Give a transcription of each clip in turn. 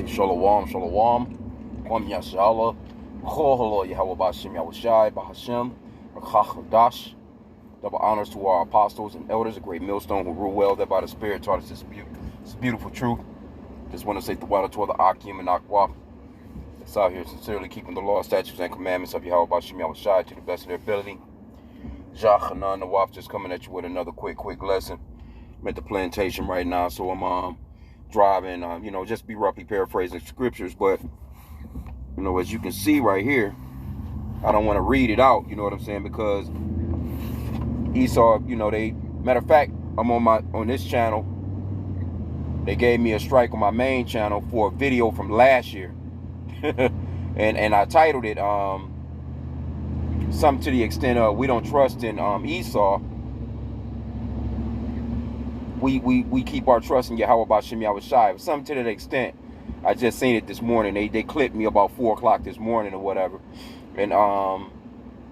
Shalom, shalom. Kwam Yashala. Choholo Yahweh Bashim Yahushai Bahashim. Rakach Double honors to our apostles and elders, a great millstone who rule well, that by the Spirit taught us this beautiful truth. Just want to say the water toward the H.I.M and Aqua. That's out here sincerely keeping the law, statutes, and commandments of Yahweh Bashim Yahushai to the best of their ability. Hanan Nawaf just coming at you with another quick lesson. I'm at the plantation right now, so I'm driving, just be roughly paraphrasing scriptures, but as you can see right here, I don't want to read it out, you know what I'm saying, because Esau, matter of fact, I'm on this channel. They gave me a strike on my main channel for a video from last year. and I titled it something to the extent of, we don't trust in Esau. We keep our trust in Yahweh Bashim Yahushai. Something to that extent. I just seen it this morning. They clipped me about 4 o'clock this morning or whatever. And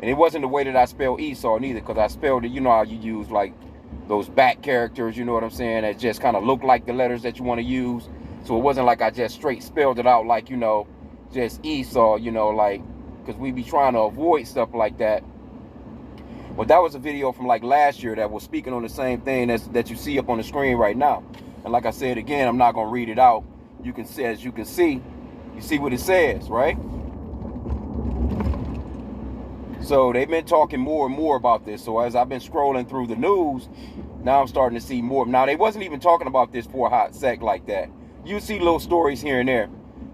it wasn't the way that I spelled Esau neither, because I spelled it, you know how you use like those back characters, you know what I'm saying, that just kind of look like the letters that you want to use. So it wasn't like I just straight spelled it out like, just Esau, like, because we be trying to avoid stuff like that. But that was a video from like last year that was speaking on the same thing that you see up on the screen right now. And like I said again, I'm not gonna read it out. You can see, as you can see, you see what it says, right? So they've been talking more and more about this. So as I've been scrolling through the news, now I'm starting to see more. Now they wasn't even talking about this for a hot sec like that. You see little stories here and there,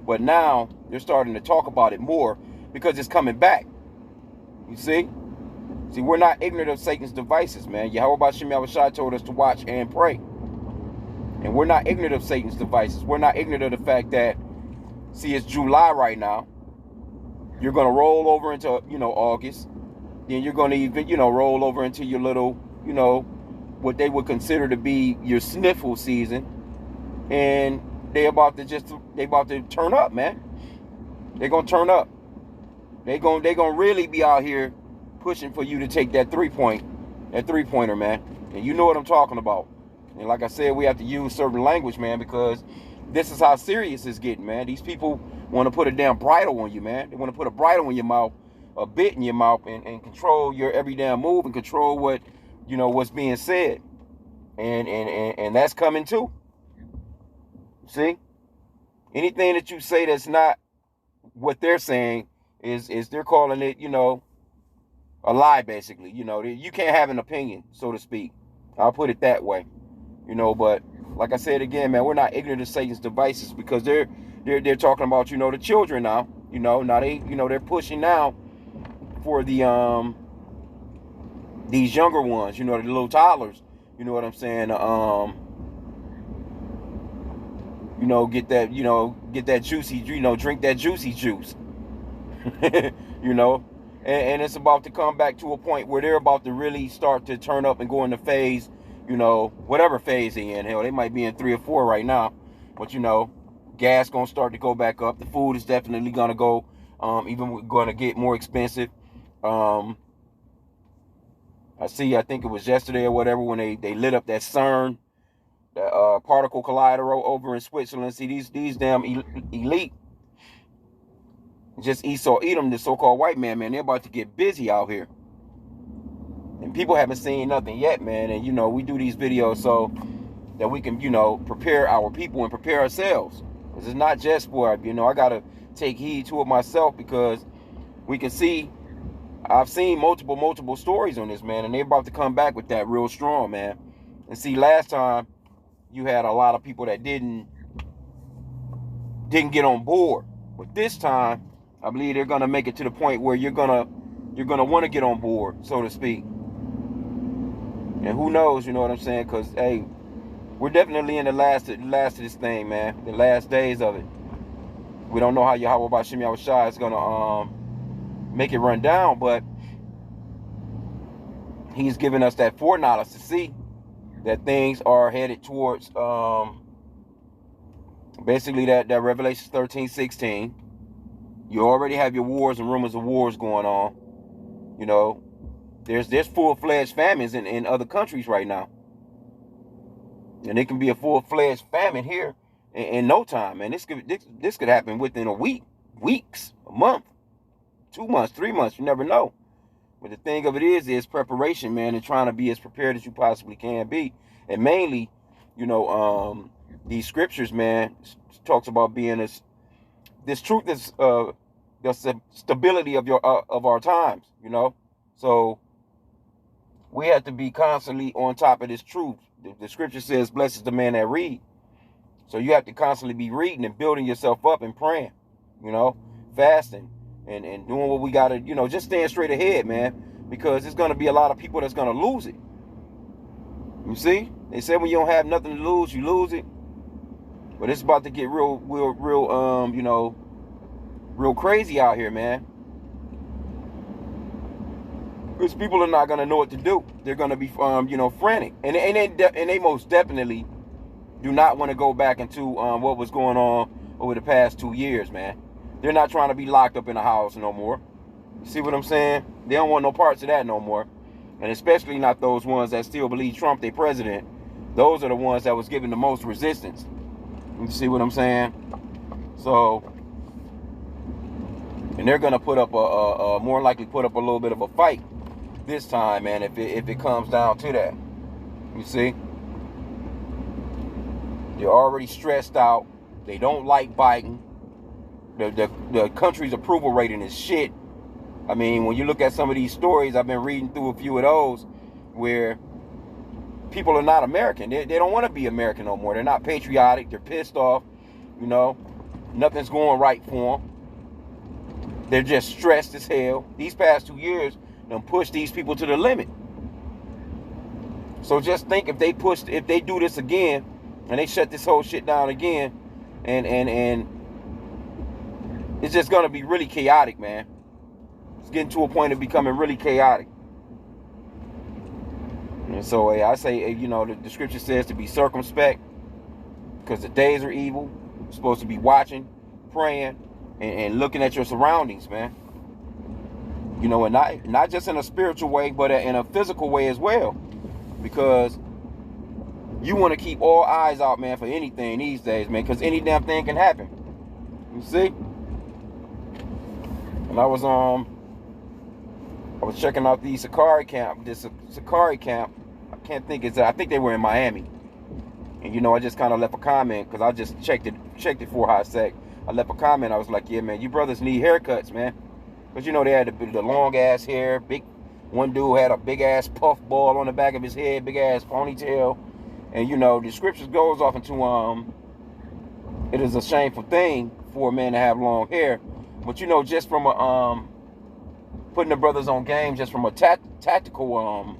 but now they're starting to talk about it more because it's coming back. You see? See, we're not ignorant of Satan's devices, man. Yahweh Bashim Yahushai told us to watch and pray. And we're not ignorant of Satan's devices. We're not ignorant of the fact that, see, it's July right now. You're going to roll over into, August. Then you're going to even, roll over into your little, what they would consider to be your sniffle season. And they about to turn up, man. They're going to turn up. They're going to really be out here pushing for you to take that three-pointer, man. And you know what I'm talking about. And like I said, we have to use certain language, man, because this is how serious it's getting, man. These people want to put a damn bridle on you, man. They want to put a bridle in your mouth, a bit in your mouth, and control your every damn move and control what, what's being said. And that's coming too. See? Anything that you say that's not what they're saying is they're calling it, a lie, basically. You can't have an opinion, so to speak. I'll put it that way. But like I said again, man, we're not ignorant of Satan's devices, because they're talking about, the children now. Now they're pushing now for the these younger ones, the little toddlers. You know what I'm saying? Get that juicy, drink that juicy juice. And it's about to come back to a point where they're about to really start to turn up and go into phase, whatever phase they're in. Hell, they might be in 3 or 4 right now. But, gas going to start to go back up. The food is definitely going to go, even going to get more expensive. I think it was yesterday or whatever when they lit up that CERN, the particle collider over in Switzerland. See, these damn elite, just Esau Edom, the so-called white man, they're about to get busy out here. And people haven't seen nothing yet, man. And, we do these videos so that we can, prepare our people and prepare ourselves. Because it's not just for, I got to take heed to it myself, because we can see, I've seen multiple stories on this, man. And they're about to come back with that real strong, man. And see, last time you had a lot of people that didn't get on board. But this time, I believe they're gonna make it to the point where you're gonna want to get on board, so to speak. And who knows, you know what I'm saying? Because hey, we're definitely in the last of this thing, man. The last days of it. We don't know how Yahweh Bashim Yahushai is gonna make it run down, but he's giving us that foreknowledge to see that things are headed towards basically that Revelation 13:16. You already have your wars and rumors of wars going on. There's full-fledged famines in other countries right now. And it can be a full-fledged famine here in no time, man. This could happen within a week, weeks, a month, 2 months, 3 months. You never know. But the thing of it is preparation, man, and trying to be as prepared as you possibly can be. And mainly, these scriptures, man, talks about being this truth is the stability of our times, So we have to be constantly on top of this truth. The scripture says, "Blessed is the man that read." So you have to constantly be reading and building yourself up and praying, fasting and doing what we got to, just staying straight ahead, man, because there's going to be a lot of people that's going to lose it. You see, they say when you don't have nothing to lose, you lose it. But it's about to get real crazy out here, man. Because people are not going to know what to do. They're going to be, frantic. And they most definitely do not want to go back into what was going on over the past 2 years, man. They're not trying to be locked up in a house no more. You see what I'm saying? They don't want no parts of that no more. And especially not those ones that still believe Trump their president. Those are the ones that was giving the most resistance. You see what I'm saying? So, and they're going to put up more likely put up a little bit of a fight this time, man, if it comes down to that. You see? They're already stressed out. They don't like Biden. The country's approval rating is shit. I mean, when you look at some of these stories, I've been reading through a few of those where people are not American. They don't want to be American no more. They're not patriotic. They're pissed off. Nothing's going right for them. They're just stressed as hell. These past 2 years done pushed these people to the limit. So just think if they do this again and they shut this whole shit down again, and it's just gonna be really chaotic, man. It's getting to a point of becoming really chaotic. And so I say, the scripture says to be circumspect because the days are evil. You're supposed to be watching, praying, and looking at your surroundings, man. And not just in a spiritual way, but in a physical way as well. Because you want to keep all eyes out, man, for anything these days, man, because any damn thing can happen. You see? And I was checking out the Sakari camp. This Sakari camp, I think they were in Miami. And I just kind of left a comment because I just checked it for a hot sec. I left a comment. I was like, yeah, man, you brothers need haircuts, man. Because they had the long ass hair. One dude had a big ass puff ball on the back of his head, big ass ponytail. And the scriptures goes off into it is a shameful thing for a man to have long hair. But just from putting the brothers on game, just from a tactical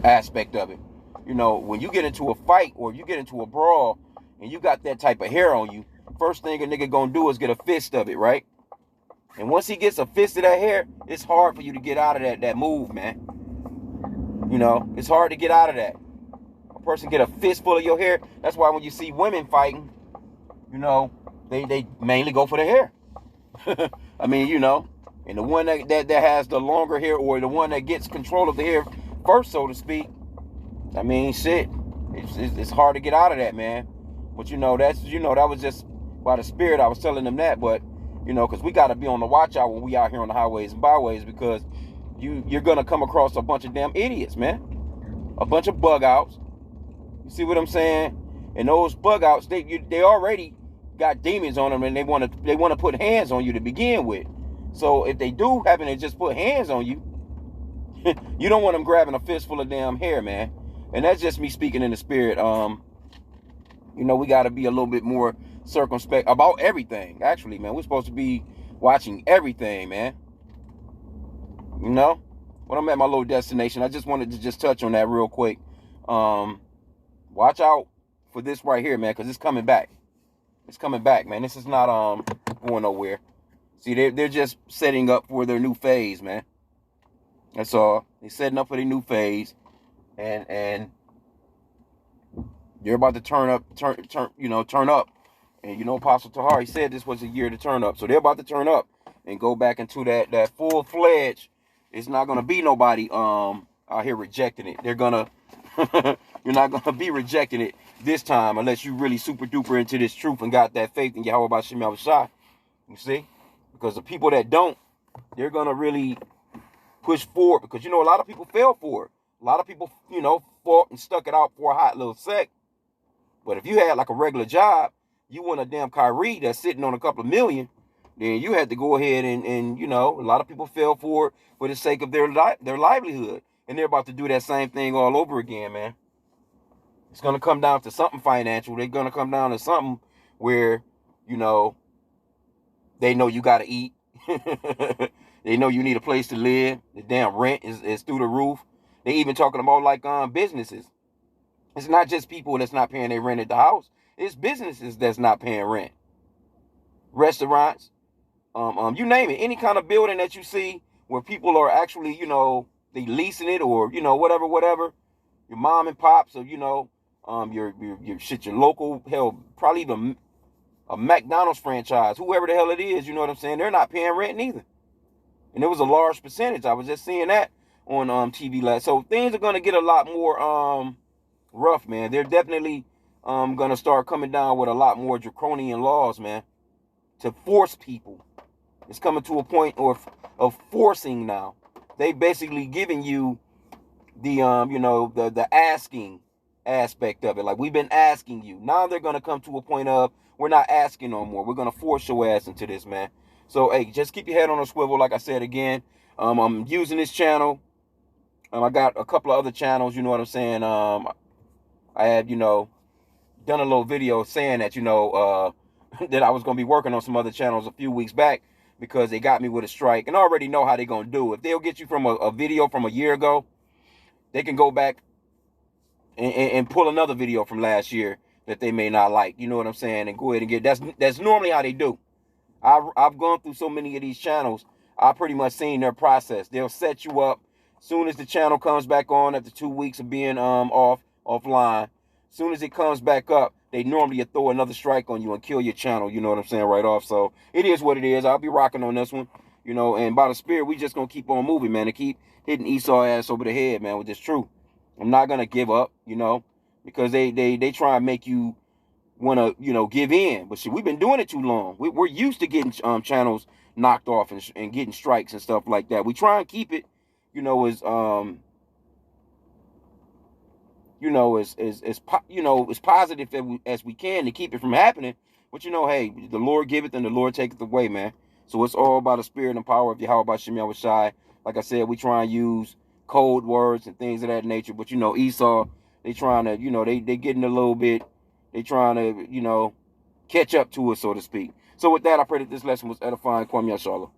aspect of it. When you get into a fight or you get into a brawl and you got that type of hair on you, first thing a nigga gonna do is get a fist of it, right? And once he gets a fist of that hair, it's hard for you to get out of that move, man. It's hard to get out of that. A person get a fistful of your hair. That's why when you see women fighting, they mainly go for the hair. I mean, and the one that has the longer hair or the one that gets control of the hair first, so to speak, I mean, shit, it's hard to get out of that, man. But that was just by the Spirit I was telling them that. But because we got to be on the watch out when we out here on the highways and byways, because you're gonna come across a bunch of damn idiots, man, a bunch of bug outs. You see what I'm saying? And those bug outs, they already got demons on them, and they want to put hands on you to begin with. So if they do happen to just put hands on you, you don't want them grabbing a fistful of damn hair, man. And that's just me speaking in the Spirit. We got to be a little bit more circumspect about everything. Actually, man, we're supposed to be watching everything, man. When I'm at my little destination, I just wanted to just touch on that real quick. Watch out for this right here, man, because it's coming back. It's coming back, man. This is not going nowhere. See, they're just setting up for their new phase, man. That's all. They're setting up for their new phase, and you're about to turn up. And Apostle Tahari said this was a year to turn up, so they're about to turn up and go back into that full fledged. It's not gonna be nobody out here rejecting it. They're gonna you're not gonna be rejecting it this time, unless you really super duper into this truth and got that faith in Yahweh Bashim Yahushua. You see? Because the people that don't, they're going to really push forward. Because, a lot of people fell for it. A lot of people, fought and stuck it out for a hot little sec. But if you had like a regular job, you want a damn Kyrie that's sitting on a couple of million, then you had to go ahead and a lot of people fell for it for the sake of their livelihood. And they're about to do that same thing all over again, man. It's going to come down to something financial. They're going to come down to something where, they know you got to eat. They know you need a place to live. The damn rent is through the roof. They even talking about like businesses. It's not just people that's not paying their rent at the house. It's businesses that's not paying rent. Restaurants, you name it. Any kind of building that you see where people are actually, they leasing it or, whatever. Your mom and pops or, your local, hell, probably even a McDonald's franchise, whoever the hell it is, you know what I'm saying? They're not paying rent neither. And it was a large percentage. I was just seeing that on TV last. So things are going to get a lot more rough, man. They're definitely going to start coming down with a lot more draconian laws, man, to force people. It's coming to a point of forcing now. They basically giving you the the asking aspect of it. Like, we've been asking you. Now they're going to come to a point of, we're not asking no more. We're going to force your ass into this, man. So, hey, just keep your head on a swivel, like I said again. I'm using this channel. I got a couple of other channels, you know what I'm saying? I had, done a little video saying that, that I was going to be working on some other channels a few weeks back because they got me with a strike. And I already know how they're going to do. If they'll get you from a video from a year ago, they can go back and pull another video from last year that they may not like. You know what I'm saying? And go ahead and get... That's normally how they do. I've gone through so many of these channels. I pretty much seen their process. They'll set you up soon as the channel comes back on after 2 weeks of being offline. Soon as it comes back up, they normally throw another strike on you and kill your channel. You know what I'm saying? Right off. So it is what it is. I'll be rocking on this one. And by the spirit, we just gonna keep on moving, man, and keep hitting Esau ass over the head, man, with this truth. I'm not gonna give up, because they try and make you want to, give in. But shit, we've been doing it too long. We're used to getting channels knocked off and getting strikes and stuff like that. We try and keep it, as positive as we can to keep it from happening. But hey, the Lord giveth and the Lord taketh away, man. So it's all about the spirit and power of Yahweh Bashim Yahushai. Like I said, we try and use code words and things of that nature. But Esau, they trying to, they getting a little bit. They trying to, catch up to us, so to speak. So with that, I pray that this lesson was edifying. Kwam Yasharlah.